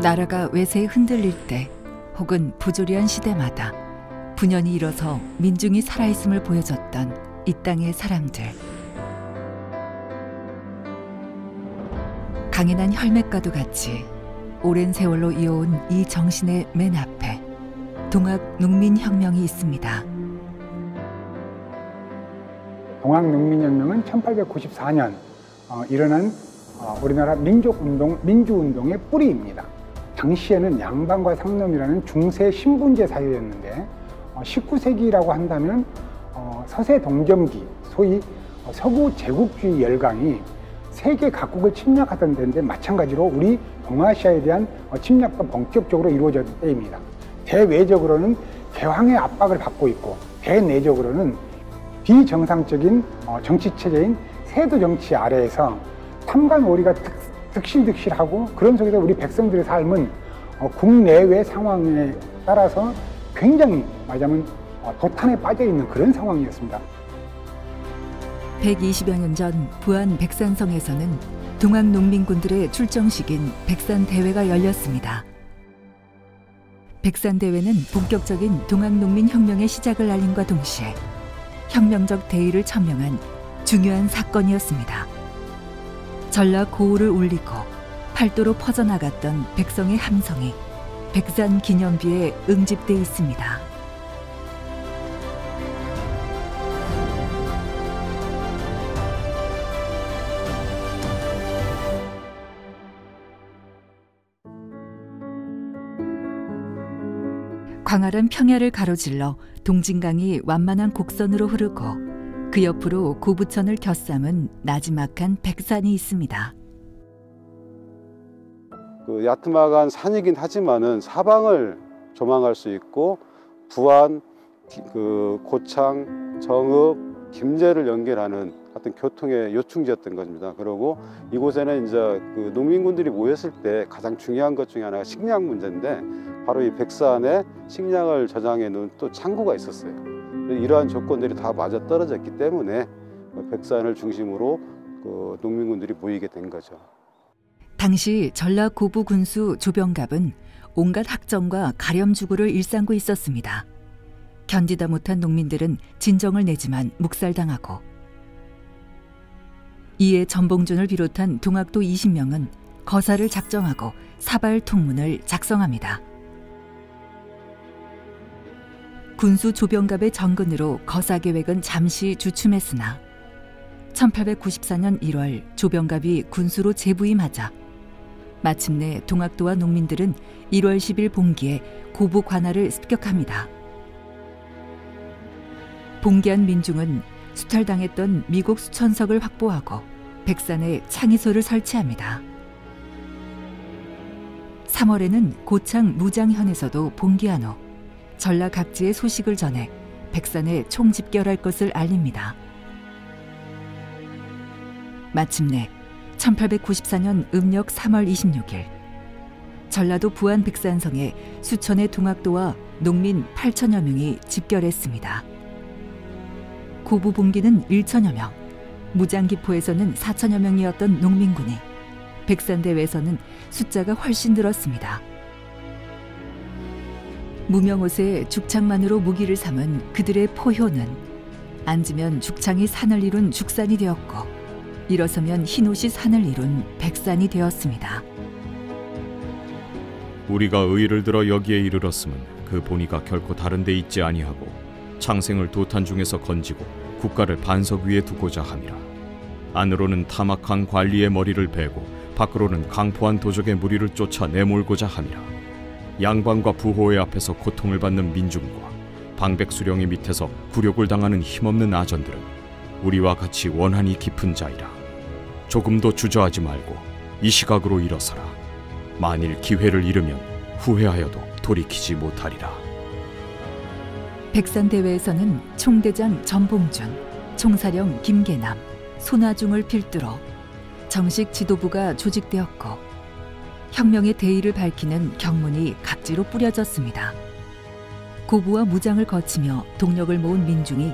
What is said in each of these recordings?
나라가 외세에 흔들릴 때 혹은 부조리한 시대마다 분연히 일어서 민중이 살아있음을 보여줬던 이 땅의 사람들. 강인한 혈맥과도 같이 오랜 세월로 이어온 이 정신의 맨 앞에 동학농민혁명이 있습니다. 동학농민혁명은 1894년 일어난 우리나라 민주운동의 뿌리입니다. 당시에는 양반과 상놈이라는 중세 신분제 사회였는데 19세기라고 한다면 서세 동점기, 소위 서구 제국주의 열강이 세계 각국을 침략하던 때인데 마찬가지로 우리 동아시아에 대한 침략도 본격적으로 이루어졌을 때입니다. 대외적으로는 개황의 압박을 받고 있고 대내적으로는 비정상적인 정치체제인 세도 정치 아래에서 탐관오리가 득실득실하고 그런 속에서 우리 백성들의 삶은 국내외 상황에 따라서 굉장히 말하자면 도탄에 빠져 있는 그런 상황이었습니다. 120여 년 전 부안 백산성에서는 동학농민군들의 출정식인 백산대회가 열렸습니다. 백산대회는 본격적인 동학농민혁명의 시작을 알림과 동시에 혁명적 대의를 천명한 중요한 사건이었습니다. 전라고우를 울리고 팔도로 퍼져나갔던 백성의 함성이 백산기념비에 응집돼 있습니다. 광활한 평야를 가로질러 동진강이 완만한 곡선으로 흐르고 그 옆으로 고부천을 겹삼은 나지막한 백산이 있습니다. 그 야트막한 산이긴 하지만은 사방을 조망할 수 있고 부안, 고창, 정읍, 김제를 연결하는 어떤 교통의 요충지였던 겁니다. 그리고 이곳에는 이제 그 농민군들이 모였을 때 가장 중요한 것 중에 하나가 식량 문제인데 바로 이 백산에 식량을 저장해 놓은 또 창고가 있었어요. 이러한 조건들이 다 맞아 떨어졌기 때문에 백산을 중심으로 그 농민군들이 모이게 된 거죠. 당시 전라고부 군수 조병갑은 온갖 학정과 가렴주구를 일삼고 있었습니다. 견디다 못한 농민들은 진정을 내지만 묵살당하고 이에 전봉준을 비롯한 동학도 20명은 거사를 작정하고 사발 통문을 작성합니다. 군수 조병갑의 전근으로 거사 계획은 잠시 주춤했으나 1894년 1월 조병갑이 군수로 재부임하자 마침내 동학도와 농민들은 1월 10일 봉기에 고부 관할을 습격합니다. 봉기한 민중은 수탈당했던 미국 수천석을 확보하고 백산에 창의소를 설치합니다. 3월에는 고창 무장현에서도 봉기한 후 전라 각지의 소식을 전해 백산에 총집결할 것을 알립니다. 마침내 1894년 음력 3월 26일 전라도 부안 백산성에 수천의 동학도와 농민 8천여 명이 집결했습니다. 고부 봉기는 1천여 명, 무장기포에서는 4천여 명이었던 농민군이 백산대회에서는 숫자가 훨씬 늘었습니다. 무명옷에 죽창만으로 무기를 삼은 그들의 포효는 앉으면 죽창이 산을 이룬 죽산이 되었고 일어서면 흰옷이 산을 이룬 백산이 되었습니다. 우리가 의를 들어 여기에 이르렀음은 그 본의가 결코 다른 데 있지 아니하고 창생을 도탄 중에서 건지고 국가를 반석 위에 두고자 함이라. 안으로는 타막한 관리의 머리를 베고 밖으로는 강포한 도적의 무리를 쫓아 내몰고자 함이라. 양반과 부호의 앞에서 고통을 받는 민중과 방백수령의 밑에서 굴욕을 당하는 힘없는 아전들은 우리와 같이 원한이 깊은 자이라. 조금도 주저하지 말고 이 시각으로 일어서라. 만일 기회를 잃으면 후회하여도 돌이키지 못하리라. 백산대회에서는 총대장 전봉준, 총사령 김계남, 손아중을 필두로 정식 지도부가 조직되었고 혁명의 대의를 밝히는 경문이 각지로 뿌려졌습니다. 고부와 무장을 거치며 동력을 모은 민중이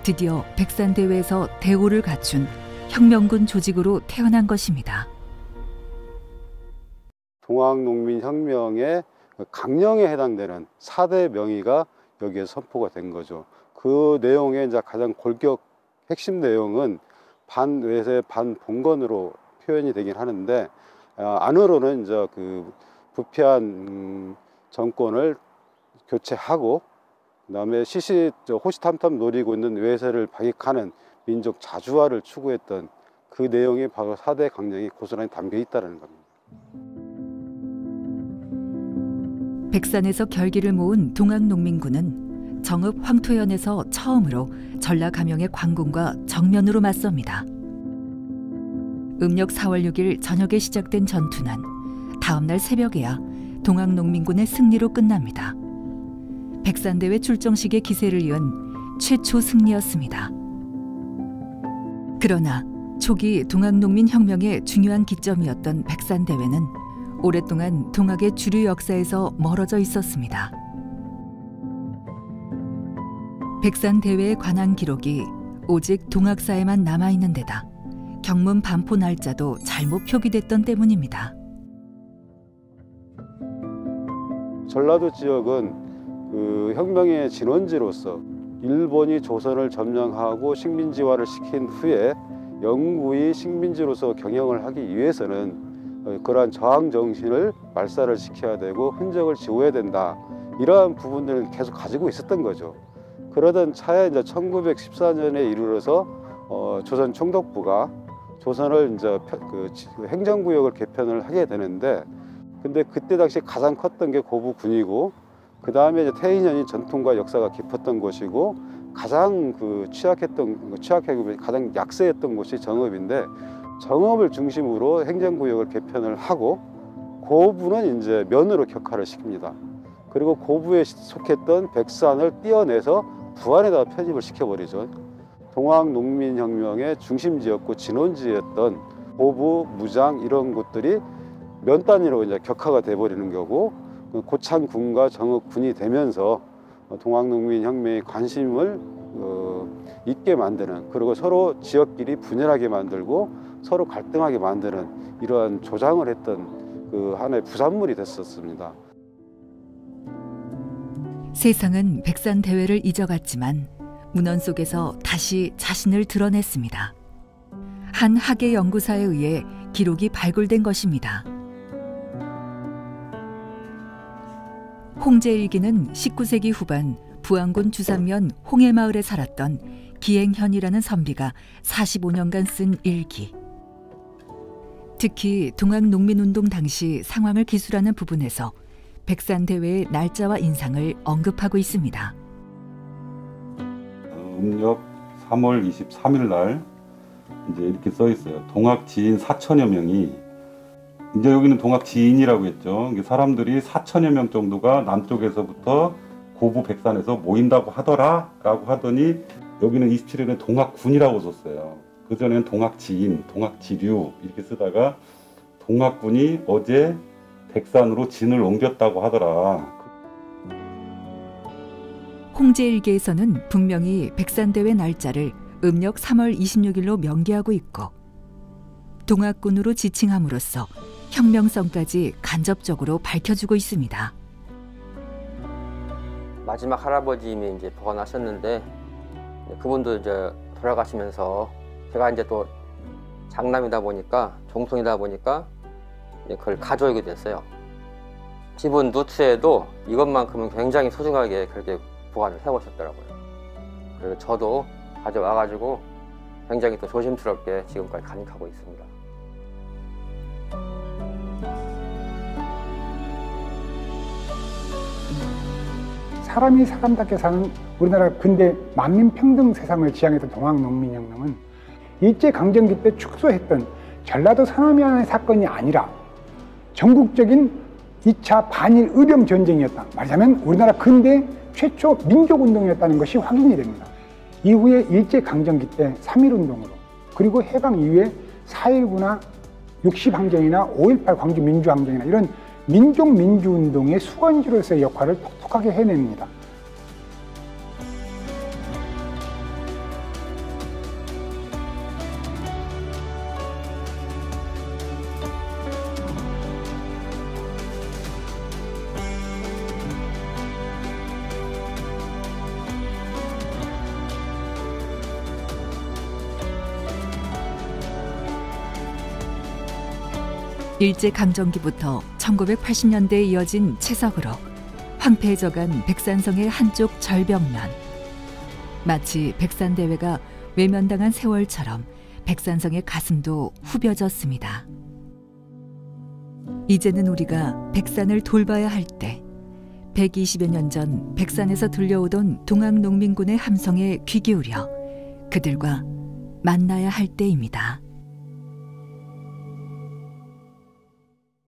드디어 백산대회에서 대오를 갖춘 혁명군 조직으로 태어난 것입니다. 동학농민혁명의 강령에 해당되는 4대 명의가 여기에 선포가 된 거죠. 그 내용의 이제 가장 골격 핵심 내용은 반외세 반봉건으로 표현이 되긴 하는데, 안으로는 이제 그 부패한 정권을 교체하고, 그다음에 호시탐탐 노리고 있는 외세를 박익하는 민족 자주화를 추구했던 그 내용이 바로 4대 강령이 고스란히 담겨 있다는 겁니다. 백산에서 결기를 모은 동학농민군은 정읍 황토현에서 처음으로 전라감영의 관군과 정면으로 맞섭니다. 음력 4월 6일 저녁에 시작된 전투는 다음날 새벽에야 동학농민군의 승리로 끝납니다. 백산대회 출정식의 기세를 이은 최초 승리였습니다. 그러나 초기 동학농민혁명의 중요한 기점이었던 백산대회는 오랫동안 동학의 주류 역사에서 멀어져 있었습니다. 백산대회에 관한 기록이 오직 동학사에만 남아있는 데다 경문 반포 날짜도 잘못 표기됐던 때문입니다. 전라도 지역은 그 혁명의 진원지로서 일본이 조선을 점령하고 식민지화를 시킨 후에 영구히 식민지로서 경영을 하기 위해서는 그러한 저항 정신을 말살을 시켜야 되고 흔적을 지워야 된다, 이러한 부분들을 계속 가지고 있었던 거죠. 그러던 차에 이제 1914년에 이르러서 조선 총독부가 조선을 이제 그 행정구역을 개편을 하게 되는데, 근데 그때 당시 가장 컸던 게 고부군이고, 그 다음에 이제 태인현이 전통과 역사가 깊었던 곳이고, 가장 취약하고 가장 약세했던 곳이 정읍인데, 정읍을 중심으로 행정구역을 개편을 하고, 고부는 이제 면으로 격화를 시킵니다. 그리고 고부에 속했던 백산을 떼어내서 부안에다가 편입을 시켜버리죠. 동학농민혁명의 중심지였고 진원지였던 고부, 무장 이런 곳들이 면 단위로 이제 격화가 돼버리는 거고, 고창군과 정읍군이 되면서 동학농민혁명의 관심을 있게 만드는, 그리고 서로 지역끼리 분열하게 만들고 서로 갈등하게 만드는 이러한 조장을 했던 그 하나의 부산물이 됐었습니다. 세상은 백산대회를 잊어갔지만 문헌 속에서 다시 자신을 드러냈습니다. 한 학예 연구사에 의해 기록이 발굴된 것입니다. 홍제일기는 19세기 후반 부안군 주산면 홍해마을에 살았던 기행현이라는 선비가 45년간 쓴 일기. 특히 동학농민운동 당시 상황을 기술하는 부분에서 백산대회의 날짜와 인상을 언급하고 있습니다. 음력 3월 23일 날 이제 이렇게 써 있어요. 동학 지인 4천여 명이, 이제 여기는 동학 지인이라고 했죠. 사람들이 4천여 명 정도가 남쪽에서부터 고부 백산에서 모인다고 하더라라고 하더니, 여기는 27일에 동학군이라고 썼어요. 그전에는 동학 지인, 동학 지류 이렇게 쓰다가 동학군이 어제 백산으로 진을 옮겼다고 하더라. 홍제일기에서는 분명히 백산대회 날짜를 음력 3월 26일로 명기하고 있고, 동학군으로 지칭함으로써 혁명성까지 간접적으로 밝혀주고 있습니다. 마지막 할아버님이 이제 보관하셨는데, 그분도 이제 돌아가시면서 제가 이제 또 장남이다 보니까, 종손이다 보니까 그걸 가져오게 됐어요. 지분 노트에도 이것만큼은 굉장히 소중하게 그렇게 보관을 해오셨더라고요. 그리고 저도 가져와가지고 굉장히 또 조심스럽게 지금까지 간직하고 있습니다. 사람이 사람답게 사는 우리나라 근대 만민평등 세상을 지향했던 동학농민혁명은 일제강점기 때 축소했던 전라도 상하면의 사건이 아니라 전국적인 2차 반일 의병 전쟁이었다. 말하자면 우리나라 근대 최초 민족운동이었다는 것이 확인이 됩니다. 이후에 일제강점기 때 3.1운동으로, 그리고 해방 이후에 4.19나 60항쟁이나 5.18 광주민주항쟁이나 이런 민족민주운동의 수건지로서의 역할을 톡톡하게 해냅니다. 일제강점기부터 1980년대에 이어진 채석으로 황폐해져간 백산성의 한쪽 절벽면. 마치 백산대회가 외면당한 세월처럼 백산성의 가슴도 후벼졌습니다. 이제는 우리가 백산을 돌봐야 할 때 120여 년 전 백산에서 들려오던 동학농민군의 함성에 귀 기울여 그들과 만나야 할 때입니다.